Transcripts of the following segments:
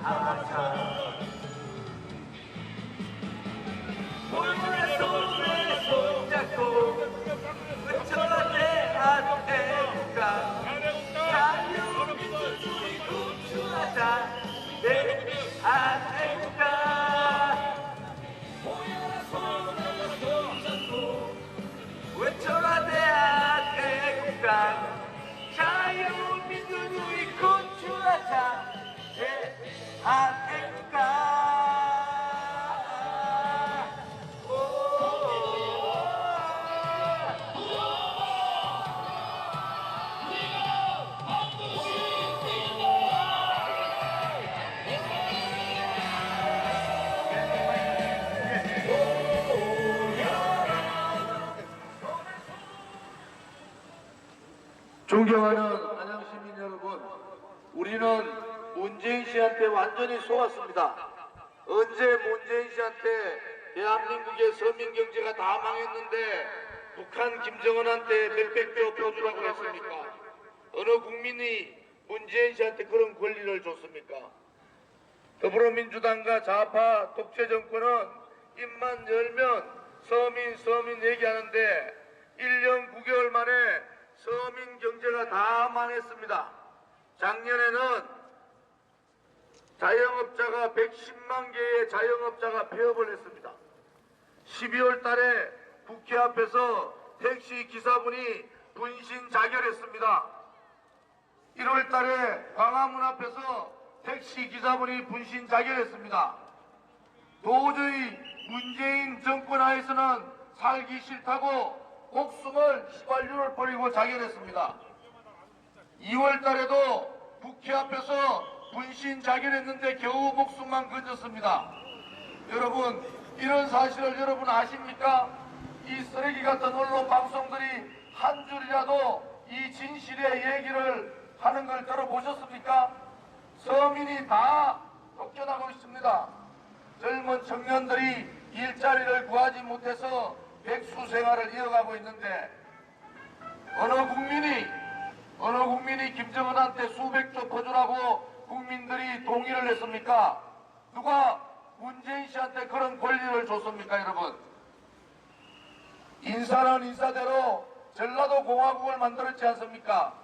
하자. 오늘의 손에 손잡고 외쳐라 대한애국가 자유민주주의 구축하자. 대한애국가 외쳐라 대한애국가 자유민주주의 구축하자. 대한애국가 존경하는 안양시민 여러분, 우리는 문재인 씨한테 완전히 속았습니다. 언제 문재인 씨한테 대한민국의 서민 경제가 다 망했는데 북한 김정은한테 몇백 표 표주라고 했습니까? 어느 국민이 문재인 씨한테 그런 권리를 줬습니까? 더불어민주당과 좌파 독재 정권은 입만 열면 서민 얘기하는데 1년 9개월 만에 서민 경제가 다 망했습니다. 작년에는 자영업자가 110만 개의 자영업자가 폐업을 했습니다. 12월 달에 국회 앞에서 택시 기사분이 분신 자결했습니다. 1월 달에 광화문 앞에서 택시 기사분이 분신 자결했습니다. 도저히 문재인 정권 하에서는 살기 싫다고 목숨을 휘발유를 버리고 자결했습니다. 2월 달에도 국회 앞에서 분신 자결했는데 겨우 목숨만 건졌습니다. 여러분, 이런 사실을 여러분 아십니까? 이 쓰레기 같은 언론 방송들이 한 줄이라도 이 진실의 얘기를 하는 걸 들어보셨습니까? 서민이 다 쫓겨나고 있습니다. 젊은 청년들이 일자리를 구하지 못해서 백수 생활을 이어가고 있는데 어느 국민이 김정은한테 수백조 퍼주라고 국민들이 동의를 했습니까? 누가 문재인 씨한테 그런 권리를 줬습니까, 여러분? 인사는 인사대로 전라도 공화국을 만들었지 않습니까?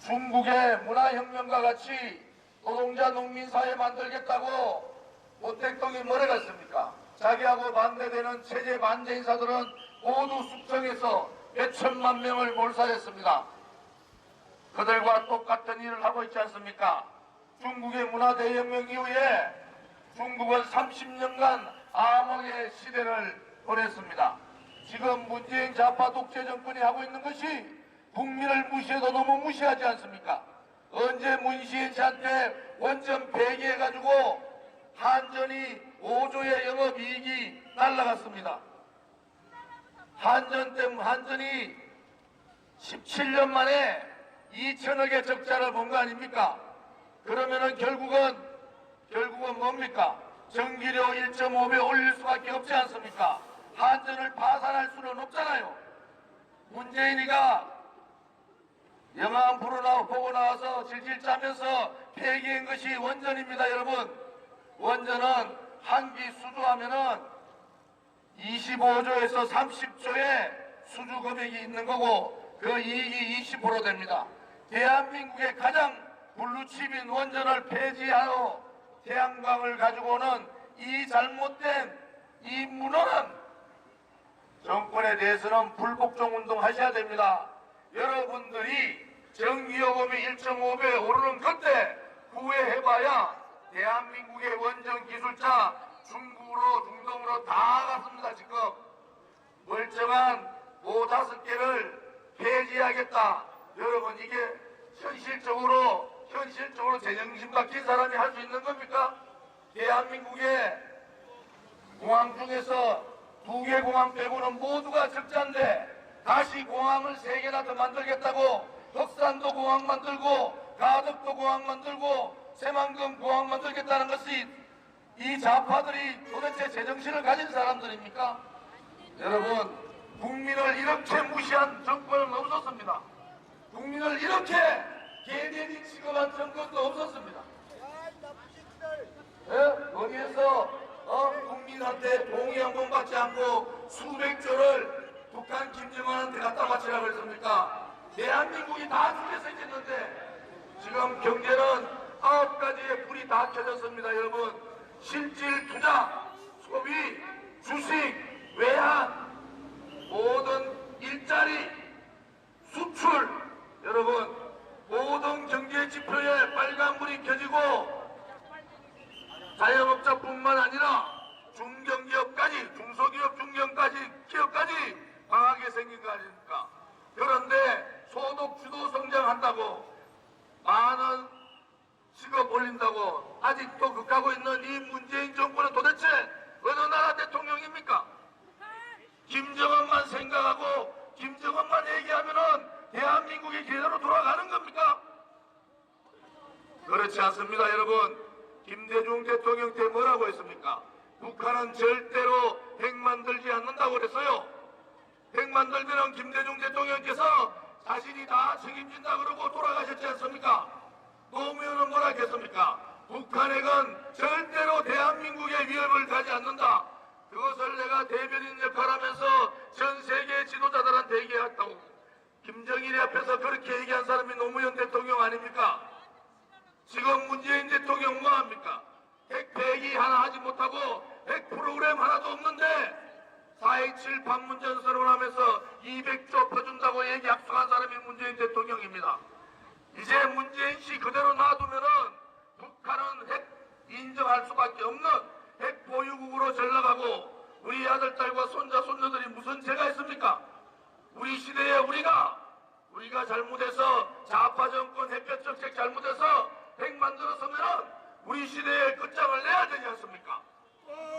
중국의 문화혁명과 같이 노동자 농민사회 만들겠다고 모택동이 뭐라 했습니까? 자기하고 반대되는 체제 반대 인사들은 모두 숙청해서 몇천만 명을 몰살했습니다. 그들과 똑같은 일을 하고 있지 않습니까? 중국의 문화대혁명 이후에 중국은 30년간 암흑의 시대를 보냈습니다. 지금 문재인 좌파 독재 정권이 하고 있는 것이 국민을 무시해도 너무 무시하지 않습니까? 언제 문재인 씨한테 원전 폐기해가지고 한전이 5조의 영업이익이 날라갔습니다. 한전이 17년 만에 2천억의 적자를 본 거 아닙니까? 그러면은 결국은 뭡니까? 전기료 1.5배 올릴 수밖에 없지 않습니까? 한전을 파산할 수는 없잖아요. 문재인이가 영화 한 프로 보고 나와서 질질 짜면서 폐기한 것이 원전입니다, 여러분. 원전은 한기 수주하면은 25조에서 30조의 수주 금액이 있는 거고 그 이익이 20% 됩니다. 대한민국의 가장 블루칩인 원전을 폐지하러 태양광을 가지고 오는 이 잘못된 이 문화는 정권에 대해서는 불복종 운동 하셔야 됩니다. 여러분들이 전기요금이 1.5배 오르는 그때 후회해봐야 대한민국의 원전 기술자 중국으로 중동으로 다 갔습니다. 지금 멀쩡한 5-5개를 폐지하겠다. 여러분, 이게 현실적으로 제정신 박힌 사람이 할 수 있는 겁니까? 대한민국의 공항 중에서 2개 공항 빼고는 모두가 적자인데 다시 공항을 3개나 더 만들겠다고 덕산도 공항 만들고 가덕도 공항 만들고 새만금 공항 만들겠다는 것이 이 좌파들이 도대체 제정신을 가진 사람들입니까? 여러분, 국민을 이렇게 무시한 정권은 없었습니다. 국민을 이렇게 개돼지 취급한 정권도 없었습니다. 않고 수백 조를 북한 김정은한테 갖다 바치라고 그랬습니까? 대한민국이 다 죽여서 있었는데 지금 경제는 9가지의 불이 다 켜졌습니다. 여러분, 실질 투자, 소비, 주식, 외환, 모든 일자리, 수출, 여러분 모든 경제 지표에 빨간불이 켜지고 자영업자뿐만 아니라 중견기업까지, 중소기업, 중견기업까지 강하게 생긴 거 아닙니까? 그런데 소득 주도 성장한다고 많은 시급 올린다고 아직도 극하고 있는 이 문재인 정부는 도대체 어느 나라 대통령입니까? 김정은만 생각하고 김정은만 얘기하면은 대한민국이 제대로 돌아가는 겁니까? 그렇지 않습니다, 여러분. 김대중 대통령 때 뭐라고 했습니까? 북한은 절대로 핵 만들지 않는다고 그랬어요. 핵 만들면 김대중 대통령께서 자신이 다 책임진다 그러고 돌아가셨지 않습니까? 노무현은 뭐라 했습니까? 북한 핵은 절대로 대한민국에 위협을 가지 않는다. 그것을 내가 대변인 역할하면서 전 세계 지도자들한테 얘기했다고. 김정일 앞에서 그렇게 얘기한 사람이 노무현 대통령 아닙니까? 지금 문재인 대통령 뭐합니까? 핵 폐기 하나 하지 못하고 핵 프로그램 하나도 없는데 4.27 판문점 선언하면서 200조 퍼준다고 약속한 사람이 문재인 대통령입니다. 이제 문재인 씨 그대로 놔두면은 북한은 핵 인정할 수밖에 없는 핵 보유국으로 전락하고 우리 아들, 딸과 손자, 손녀들이 무슨 죄가 있습니까? 우리 시대에 우리가 잘못해서 좌파 정권 햇볕 정책 잘못해서 핵 만들었으면 우리 시대에 끝장을 내야 되지 않습니까?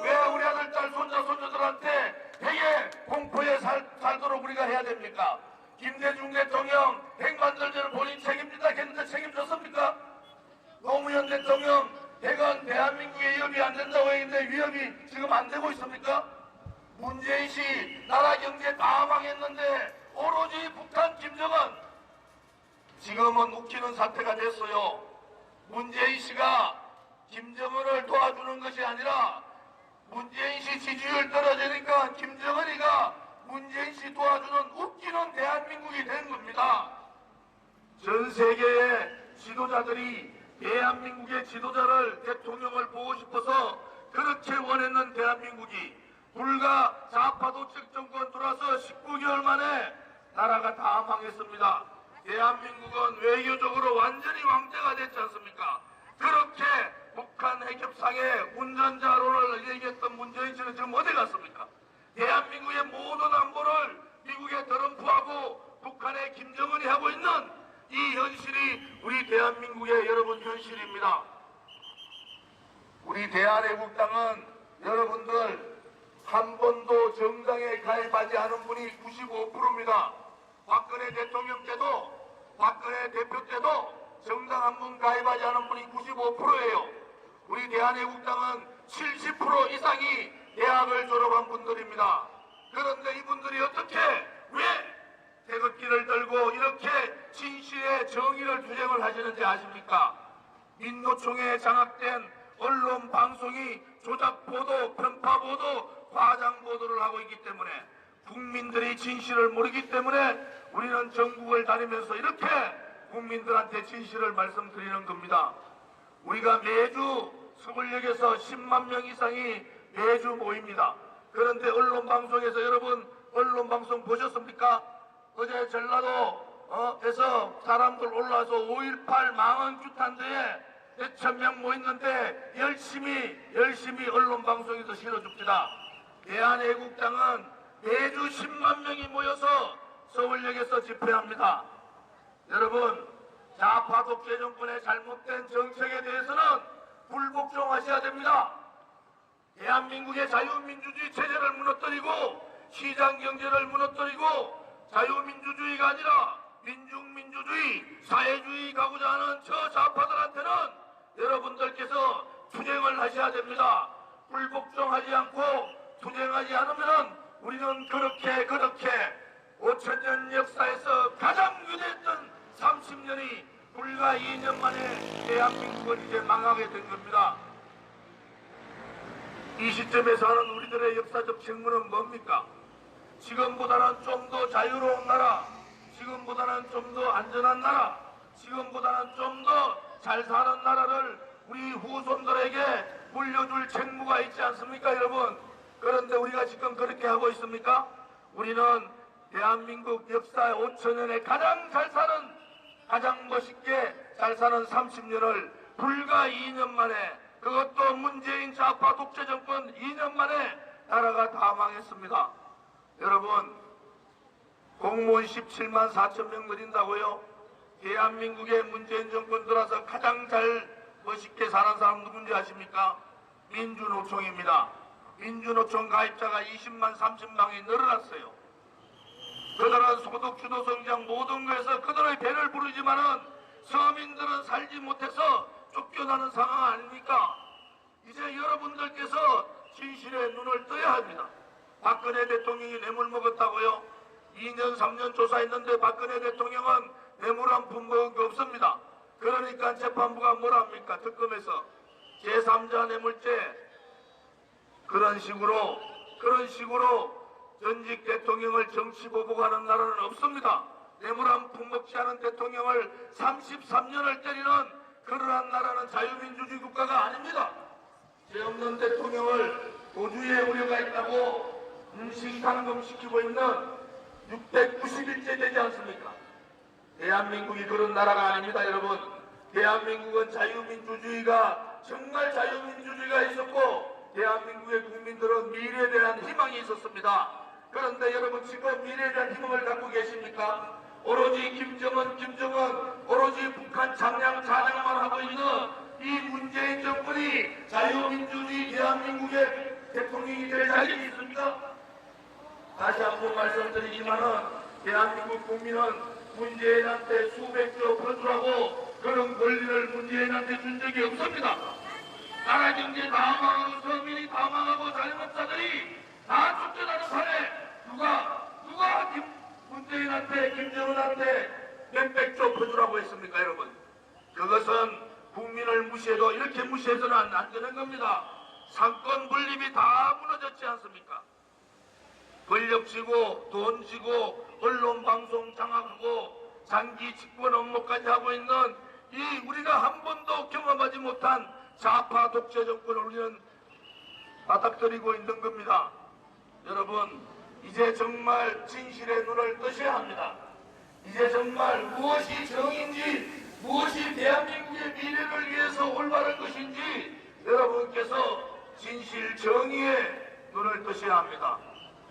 왜 우리 아들, 딸, 손자, 손녀들한테 핵의 공포에 살도록 우리가 해야 됩니까? 김대중 대통령 핵 만들자를 본인 책임진다 했는데 책임졌습니까? 노무현 대통령 핵은 대한민국에 위협이 안 된다고 했는데 위협이 지금 안 되고 있습니까? 문재인 씨 나라 경제 다 망했는데 오로지 북한 김정은 지금은 웃기는 사태가 됐어요. 문재인 씨가 김정은을 도와주는 것이 아니라 문재인 씨 지지율 떨어지니까 김정은이가 문재인 씨 도와주는 웃기는 대한민국이 된 겁니다. 전 세계의 지도자들이 대한민국의 지도자를, 대통령을 보고 싶어서 그렇게 원했는 대한민국이 불과 좌파 도적 정권 들어와서 19개월 만에 나라가 다 망했습니다. 대한민국은 외교적으로 완전히 왕자가 됐지 않습니까? 그렇게 북한 핵협상의 운전자론을 얘기했던 문재인 씨는 지금 어디 갔습니까? 대한민국의 모든 안보를 미국의 트럼프하고 북한의 김정은이 하고 있는 이 현실이 우리 대한민국의 여러분 현실입니다. 우리 대한애국당은 여러분들 한 번도 정당에 가입하지 않은 분이 95%입니다. 박근혜 대통령 때도 박근혜 대표 때도 정당 한 번 가입하지 않은 분이 95%예요. 우리 대한애국당은 70% 이상이 대학을 졸업한 분들입니다. 그런데 이분들이 어떻게 왜 태극기를 들고 이렇게 진실의 정의를 투쟁을 하시는지 아십니까? 민노총에 장악된 언론 방송이 조작보도, 편파보도, 과장보도를 하고 있기 때문에 국민들이 진실을 모르기 때문에 우리는 전국을 다니면서 이렇게 국민들한테 진실을 말씀드리는 겁니다. 우리가 매주 서울역에서 10만 명 이상이 매주 모입니다. 그런데 언론방송에서 여러분 언론방송 보셨습니까? 어제 전라도에서 사람들 올라와서 5.18 망언 규탄대에 몇천 명 모였는데 열심히 언론방송에서 실어줍니다. 대한애국당은 매주 10만 명이 모여서 서울역에서 집회합니다. 여러분, 좌파 독재 정권의 잘못된 정책에 대해서는 불복종하셔야 됩니다. 대한민국의 자유민주주의 체제를 무너뜨리고 시장 경제를 무너뜨리고 자유민주주의가 아니라 민중민주주의, 사회주의 가고자 하는 저 좌파들한테는 여러분들께서 투쟁을 하셔야 됩니다. 불복종하지 않고 투쟁하지 않으면 우리는 그렇게 5천년 역사에서 가장 위대했던 30년이 불과 2년 만에 대한민국은 이제 망하게 된 겁니다. 이 시점에서 하는 우리들의 역사적 책무는 뭡니까? 지금보다는 좀 더 자유로운 나라, 지금보다는 좀 더 안전한 나라, 지금보다는 좀 더 잘 사는 나라를 우리 후손들에게 물려줄 책무가 있지 않습니까, 여러분? 그런데 우리가 지금 그렇게 하고 있습니까? 우리는 대한민국 역사 5천년에 가장 잘 사는, 가장 멋있게 잘 사는 30년을 불과 2년 만에, 그것도 문재인 좌파 독재 정권 2년 만에 나라가 다 망했습니다. 여러분, 공무원 17만 4천 명 늘린다고요? 대한민국의 문재인 정권 들어서 가장 잘 멋있게 사는 사람 누군지 아십니까? 민주노총입니다. 민주노총 가입자가 20만 30만이 늘어났어요. 그들은 소득 주도 성장 모든 것에서 그들의 배를 부르지만은 서민들은 살지 못해서 쫓겨나는 상황 아닙니까? 이제 여러분들께서 진실의 눈을 떠야 합니다. 박근혜 대통령이 뇌물 먹었다고요? 2년 3년 조사했는데 박근혜 대통령은 뇌물 한 푼 먹은 거 없습니다. 그러니까 재판부가 뭐라 합니까? 특검에서 제3자 뇌물죄, 그런 식으로 전직 대통령을 정치 보복하는 나라는 없습니다. 뇌물 한 푼 먹지 않은 대통령을 33년을 때리는 그러한 나라는 자유민주주의 국가가 아닙니다. 죄 없는 대통령을 도주의 우려가 있다고 임신감금시키고 있는 690일째 되지 않습니까? 대한민국이 그런 나라가 아닙니다, 여러분. 대한민국은 자유민주주의가, 정말 자유민주주의가 있었고 대한민국의 국민들은 미래에 대한 희망이 있었습니다. 그런데 여러분, 지금 미래에 대한 희망을 갖고 계십니까? 오로지 김정은, 오로지 북한 찬양만 하고 있는 이 문재인 정권이 자유민주주의 대한민국의 대통령이 될 자격이 있습니까? 다시 한번 말씀드리지만은 대한민국 국민은 문재인한테 수백조 퍼주라고 그런 권리를 문재인한테 준 적이 없습니다. 나라 경제 다 망하고 서민이 다 망하고 자영업자들이 다 쫓겨나는 판에 누가 문재인한테, 김정은한테 몇백조 퍼주라고 했습니까, 여러분? 그것은 국민을 무시해도 이렇게 무시해서는 안 되는 겁니다. 상권 분립이 다 무너졌지 않습니까? 권력 쥐고 돈 쥐고 언론 방송 장악하고 장기 집권 업무까지 하고 있는 이 우리가 한 번도 경험하지 못한 좌파 독재 정권을 우리는 맞닥뜨리고 있는 겁니다. 여러분, 이제 정말 진실의 눈을 뜨셔야 합니다. 이제 정말 무엇이 정인지, 무엇이 대한민국의 미래를 위해서 올바른 것인지 여러분께서 진실 정의의 눈을 뜨셔야 합니다.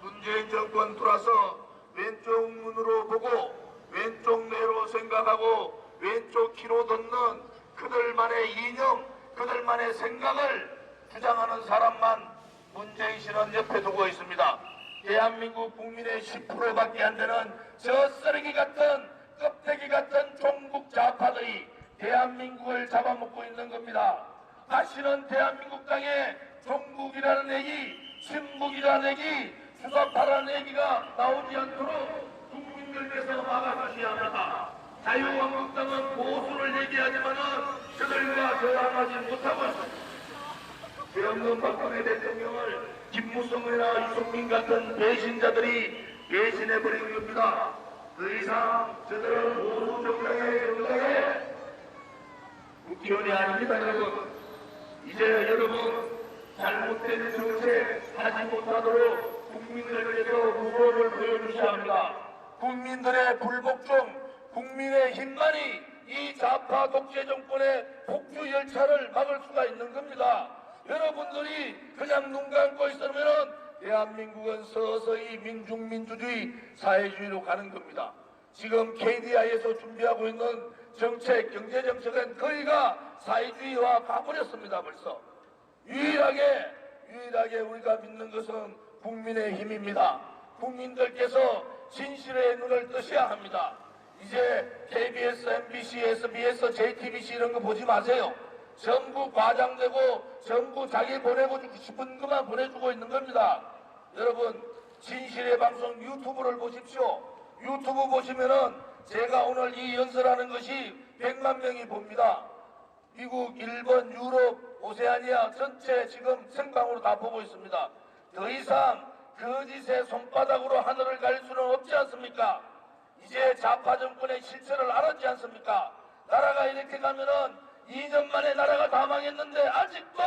문재인 정권 들어서 왼쪽 눈으로 보고 왼쪽 뇌로 생각하고 왼쪽 귀로 듣는 그들만의 이념, 그들만의 생각을 주장하는 사람만 문재인 씨는 옆에 두고 있습니다. 대한민국 국민의 10%밖에 안 되는 저 쓰레기 같은 껍데기 같은 종북 좌파들이 대한민국을 잡아먹고 있는 겁니다. 다시는 대한민국 땅에 종북이라는 얘기, 친북이라는 얘기, 수사파라는 얘기가 나오지 않도록 국민들께서 막아주셔야 합니다. 자유한국당은 보수를 얘기하지만은 그들과 저항하지 못하고 있습니다. 죄 없는 박근혜 대통령을 김무성이나 유승민 같은 배신자들이 배신해버린 겁니다. 더 이상 저들은 보수 정당의 국회의원이 아닙니다, 여러분. 이제 여러분 잘못된 정책 하지 못하도록 국민들께서 모범을 보여주셔야 합니다. 국민들의 불복종, 국민의 힘만이 이 좌파 독재 정권의 폭주 열차를 막을 수가 있는 겁니다. 여러분들이 그냥 눈 감고 있으면 대한민국은 서서히 민중민주주의 사회주의로 가는 겁니다. 지금 KDI에서 준비하고 있는 정책, 경제정책은 거의가 사회주의화 가버렸습니다. 벌써. 유일하게 우리가 믿는 것은 국민의 힘입니다. 국민들께서 진실의 눈을 뜨셔야 합니다. 이제 KBS, MBC, SBS, JTBC 이런 거 보지 마세요. 전부 과장되고 전부 자기 보내고 싶은 것만 보내주고 있는 겁니다. 여러분, 진실의 방송 유튜브를 보십시오. 유튜브 보시면은 제가 오늘 이 연설하는 것이 100만 명이 봅니다. 미국, 일본, 유럽, 오세아니아 전체 지금 생방으로 다 보고 있습니다. 더 이상 거짓의 손바닥으로 하늘을 갈 수는 없지 않습니까? 이제 좌파 정권의 실체를 알았지 않습니까? 나라가 이렇게 가면은 2년 만에 나라가 다 망했는데 아직도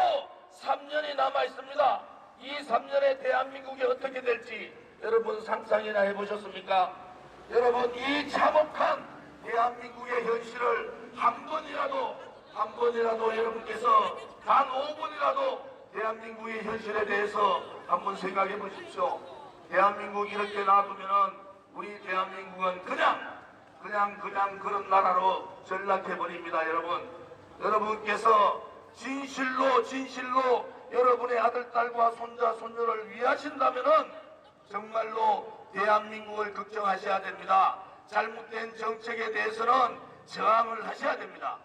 3년이 남아 있습니다. 이 3년에 대한민국이 어떻게 될지 여러분 상상이나 해보셨습니까? 여러분 이 참혹한 대한민국의 현실을 한 번이라도 여러분께서 단 5분이라도 대한민국의 현실에 대해서 한번 생각해 보십시오. 대한민국 이렇게 놔두면은 우리 대한민국은 그냥 그런 나라로 전락해 버립니다. 여러분께서 진실로 여러분의 아들, 딸과 손자, 손녀를 위하신다면은 정말로 대한민국을 걱정하셔야 됩니다. 잘못된 정책에 대해서는 저항을 하셔야 됩니다.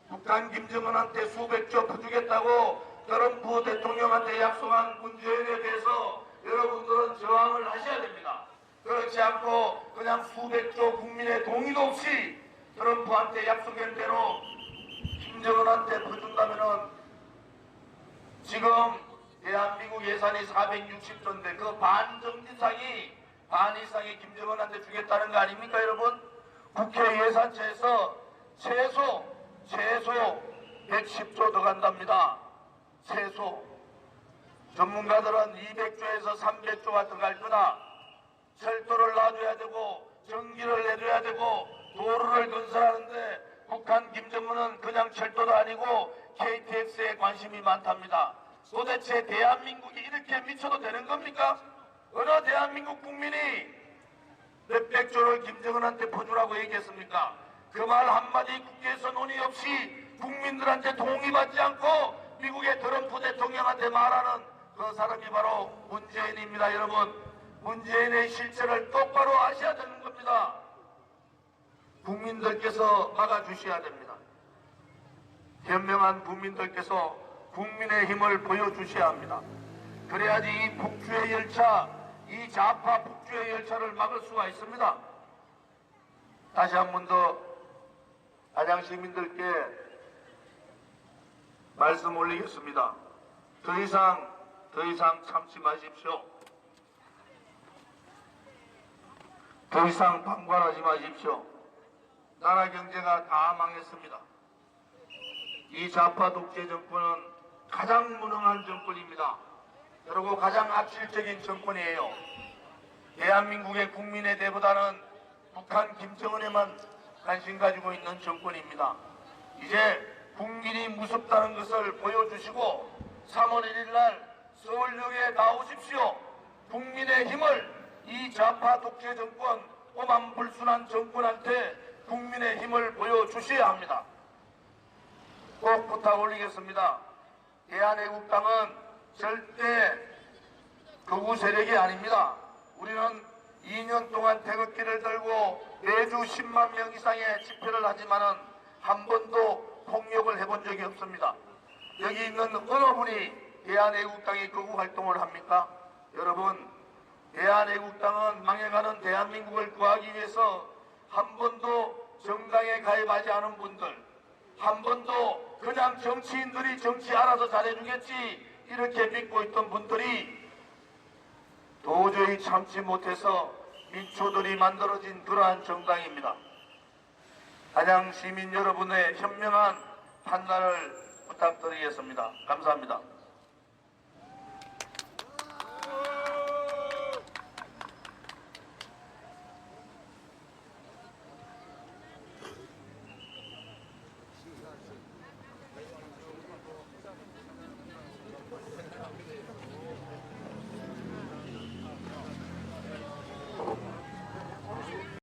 북한 김정은한테 수백조 퍼주겠다고 트럼프 대통령한테 약속한 문재인에 대해서 여러분들은 저항을 하셔야 됩니다. 그렇지 않고 그냥 수백조 국민의 동의도 없이 트럼프한테 약속한 대로 김정은한테 퍼준다면은 지금 대한민국 예산이 460조인데 그 반 이상이 김정은한테 주겠다는 거 아닙니까 여러분? 국회 예산처에서 최소 110조 더 간답니다. 최소. 전문가들은 200조에서 300조가 더 갈 거다. 철도를 놔줘야 되고 전기를 내줘야 되고 도로를 건설하는데 북한 김정은은 그냥 철도도 아니고 KTX에 관심이 많답니다. 도대체 대한민국이 이렇게 미쳐도 되는 겁니까? 어느 대한민국 국민이 몇백조를 김정은한테 퍼주라고 얘기했습니까? 그 말 한마디 국회에서 논의 없이 국민들한테 동의받지 않고 미국의 트럼프 대통령한테 말하는 그 사람이 바로 문재인입니다. 여러분, 문재인의 실체를 똑바로 아셔야 되는 겁니다. 국민들께서 막아주셔야 됩니다. 현명한 국민들께서 국민의 힘을 보여주셔야 합니다. 그래야지 이 북주의 열차, 이 좌파 북주의 열차를 막을 수가 있습니다. 다시 한 번 더 안양 시민들께 말씀 올리겠습니다. 더 이상 참지 마십시오. 더 이상 방관하지 마십시오. 나라 경제가 다 망했습니다. 이 좌파 독재 정권은 가장 무능한 정권입니다. 그리고 가장 악질적인 정권이에요. 대한민국의 국민의 대보다는 북한 김정은에만 관심 가지고 있는 정권입니다. 이제 국민이 무섭다는 것을 보여주시고 3월 1일 날 서울역에 나오십시오. 국민의 힘을 이 좌파 독재 정권, 오만불순한 정권한테 국민의 힘을 보여주셔야 합니다. 꼭 부탁 올리겠습니다. 대한애국당은 절대 극우 세력이 아닙니다. 우리는 2년 동안 태극기를 들고 매주 10만 명 이상의 집회를 하지만은 한 번도 폭력을 해본 적이 없습니다. 여기 있는 어느 분이 대한애국당이 극우 활동을 합니까? 여러분, 대한애국당은 망해가는 대한민국을 구하기 위해서 한 번도 정당에 가입하지 않은 분들, 한 번도 그냥 정치인들이 정치 알아서 잘해주겠지 이렇게 믿고 있던 분들이 도저히 참지 못해서 민초들이 만들어진 그러한 정당입니다. 안양 시민 여러분의 현명한 판단을 부탁드리겠습니다. 감사합니다.